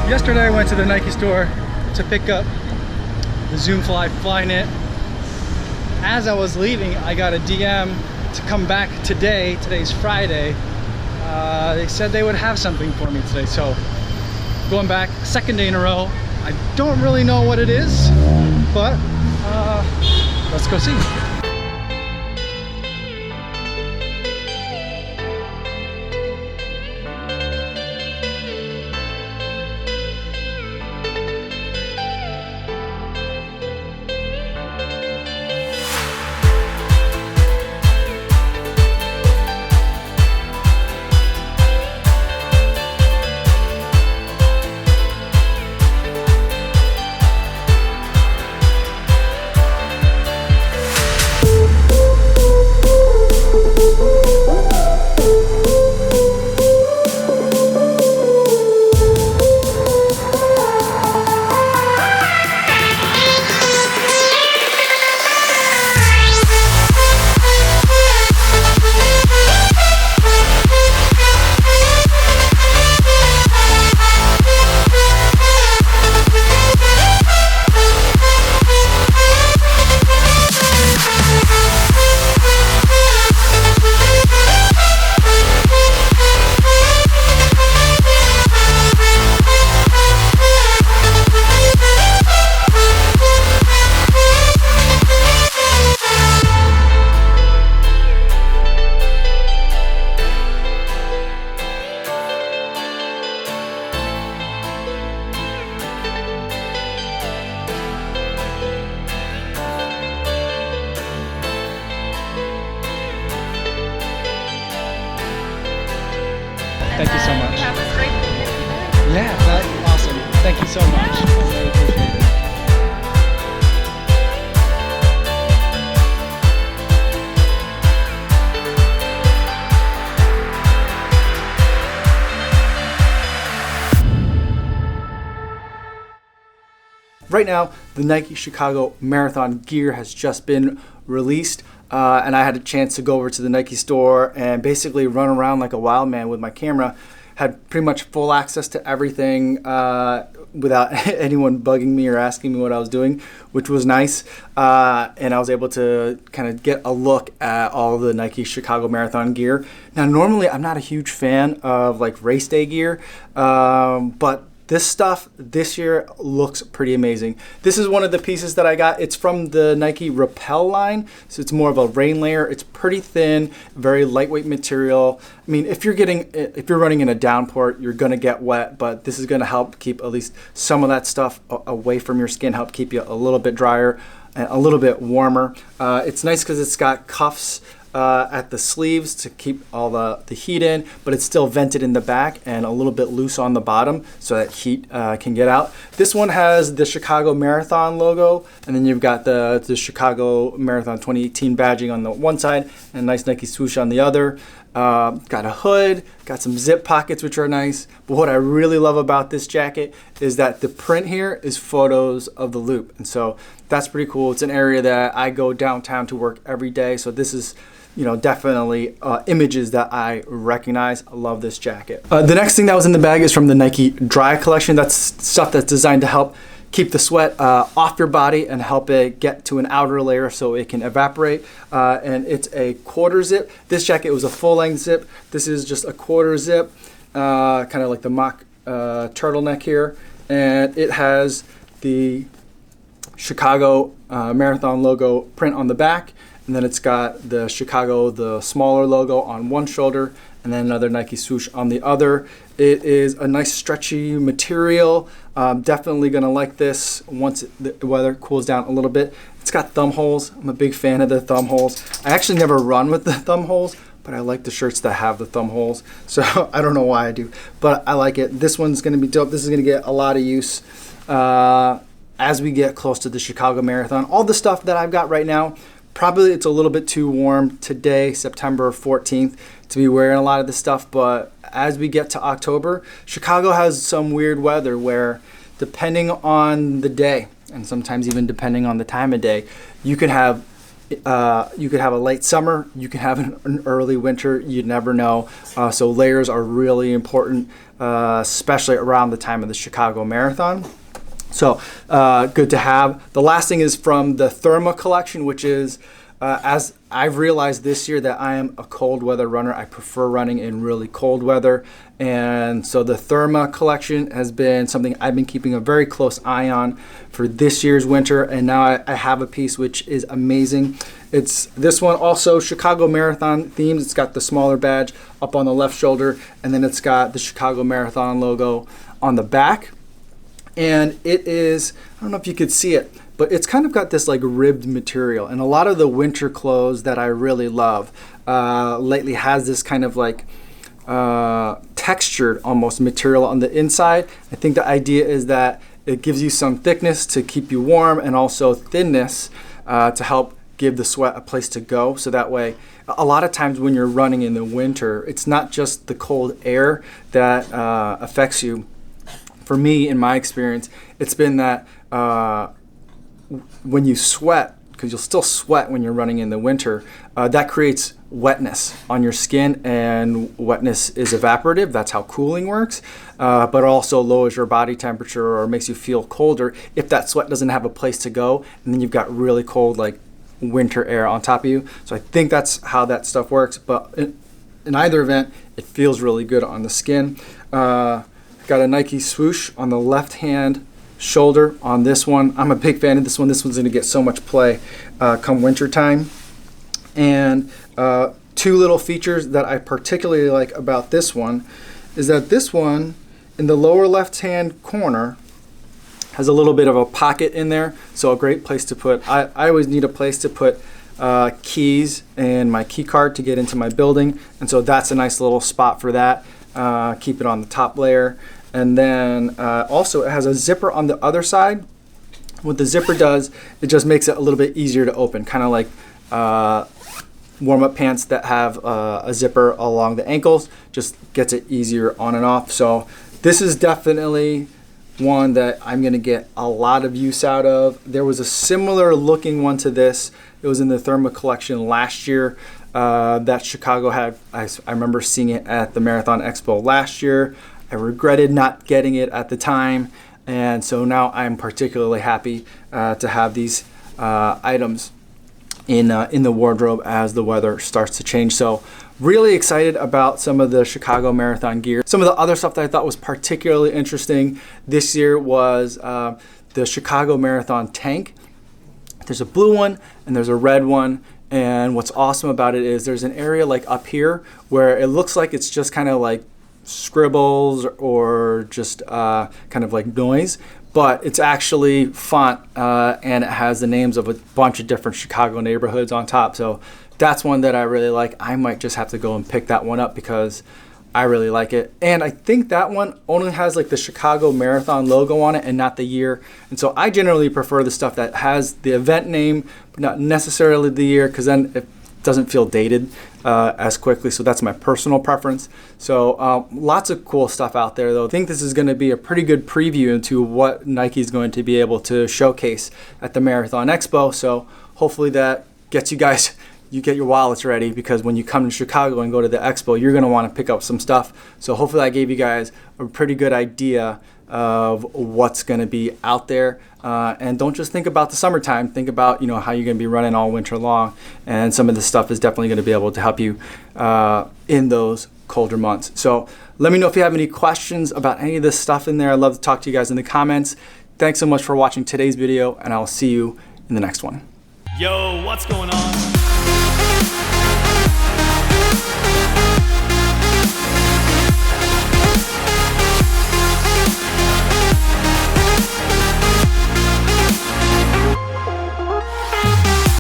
Yesterday I went to the Nike store to pick up the Zoom Fly Flyknit. As I was leaving, I got a DM to come back today. Today's Friday. They said they would have something for me today, so going back, second day in a row. I don't really know what it is, but let's go see. Thank you so much. Have a great day. Yeah, that's awesome. Thank you so much. I really appreciate it. Right now, the Nike Chicago Marathon gear has just been released. And I had a chance to go over to the Nike store and basically run around like a wild man with my camera. Had pretty much full access to everything without anyone bugging me or asking me what I was doing, which was nice. And I was able to kind of get a look at all the Nike Chicago Marathon gear. Now, normally I'm not a huge fan of like race day gear, but this stuff this year looks pretty amazing. This is one of the pieces that I got. It's from the Nike Rappel line, so it's more of a rain layer. It's pretty thin, very lightweight material. I mean, if you're running in a downpour, you're gonna get wet, but this is gonna help keep at least some of that stuff away from your skin, help keep you a little bit drier and a little bit warmer. It's nice because it's got cuffs at the sleeves to keep all the heat in, but it's still vented in the back and a little bit loose on the bottom so that heat can get out. This one has the Chicago Marathon logo, and then you've got the Chicago Marathon 2018 badging on the one side and a nice Nike swoosh on the other. Got a hood, got some zip pockets, which are nice. But what I really love about this jacket is that the print here is photos of the loop. And so that's pretty cool. It's an area that I go downtown to work every day. So this is, definitely images that I recognize. I love this jacket. The next thing that was in the bag is from the Nike Dry collection. That's stuff that's designed to help keep the sweat off your body and help it get to an outer layer so it can evaporate. And it's a quarter zip. This jacket was a full length zip. This is just a quarter zip, kind of like the mock turtleneck here. And it has the Chicago Marathon logo print on the back. And then it's got the Chicago, the smaller logo on one shoulder, and then another Nike swoosh on the other. It is a nice stretchy material. Definitely gonna like this once the weather cools down a little bit. It's got thumb holes. I'm a big fan of the thumb holes. I actually never run with the thumb holes, but I like the shirts that have the thumb holes. So I don't know why I do, but I like it. This one's gonna be dope. This is gonna get a lot of use as we get close to the Chicago Marathon. All the stuff that I've got right now, probably it's a little bit too warm today, September 14th, to be wearing a lot of this stuff. But as we get to October, Chicago has some weird weather where depending on the day, and sometimes even depending on the time of day, you can have You could have a late summer, you can have an early winter, you never know. So layers are really important, especially around the time of the Chicago Marathon. So good to have. The last thing is from the Therma collection, which is, as I've realized this year that I am a cold weather runner. I prefer running in really cold weather. And so the Therma collection has been something I've been keeping a very close eye on for this year's winter. And now I have a piece which is amazing. It's this one also Chicago Marathon themed. It's got the smaller badge up on the left shoulder, and then it's got the Chicago Marathon logo on the back. And it is, I don't know if you could see it, but it's kind of got this like ribbed material. And a lot of the winter clothes that I really love lately has this kind of like textured almost material on the inside. I think the idea is that it gives you some thickness to keep you warm, and also thinness to help give the sweat a place to go. So that way, a lot of times when you're running in the winter, it's not just the cold air that affects you. For me, in my experience, it's been that when you sweat, because you'll still sweat when you're running in the winter, that creates wetness on your skin, and wetness is evaporative. That's how cooling works, but also lowers your body temperature or makes you feel colder if that sweat doesn't have a place to go, and then you've got really cold like winter air on top of you. So I think that's how that stuff works, but in either event, it feels really good on the skin. Got a Nike swoosh on the left hand shoulder on this one. I'm a big fan of this one. This one's gonna get so much play come winter time. And two little features that I particularly like about this one is that this one in the lower left hand corner has a little bit of a pocket in there. So a great place to put, I always need a place to put keys and my key card to get into my building. And so that's a nice little spot for that. Keep it on the top layer. And then also it has a zipper on the other side. What the zipper does, it just makes it a little bit easier to open, kind of like warm-up pants that have a zipper along the ankles, just gets it easier on and off. So this is definitely one that I'm gonna get a lot of use out of. There was a similar looking one to this. It was in the Therma collection last year that Chicago had. I remember seeing it at the Marathon Expo last year. I regretted not getting it at the time, and so now I'm particularly happy to have these items in the wardrobe as the weather starts to change. So really excited about some of the Chicago Marathon gear. Some of the other stuff that I thought was particularly interesting this year was the Chicago Marathon tank. There's a blue one and there's a red one. And what's awesome about it is there's an area like up here where it looks like it's just kind of like scribbles or just kind of like noise, but it's actually font and it has the names of a bunch of different Chicago neighborhoods on top. So that's one that I really like. I might just have to go and pick that one up because I really like it. And I think that one only has like the Chicago Marathon logo on it and not the year. And so I generally prefer the stuff that has the event name, but not necessarily the year, because then it doesn't feel dated as quickly. So that's my personal preference. So lots of cool stuff out there though. I think this is going to be a pretty good preview into what Nike is going to be able to showcase at the Marathon Expo. So hopefully that gets you guys, you get your wallets ready, because when you come to Chicago and go to the Expo, you're going to want to pick up some stuff. So hopefully I gave you guys a pretty good idea of what's going to be out there. And don't just think about the summertime, think about, you know, how you're going to be running all winter long. And some of this stuff is definitely going to be able to help you in those colder months. So let me know if you have any questions about any of this stuff in there. I'd love to talk to you guys in the comments. Thanks so much for watching today's video, and I'll see you in the next one. Yo, what's going on?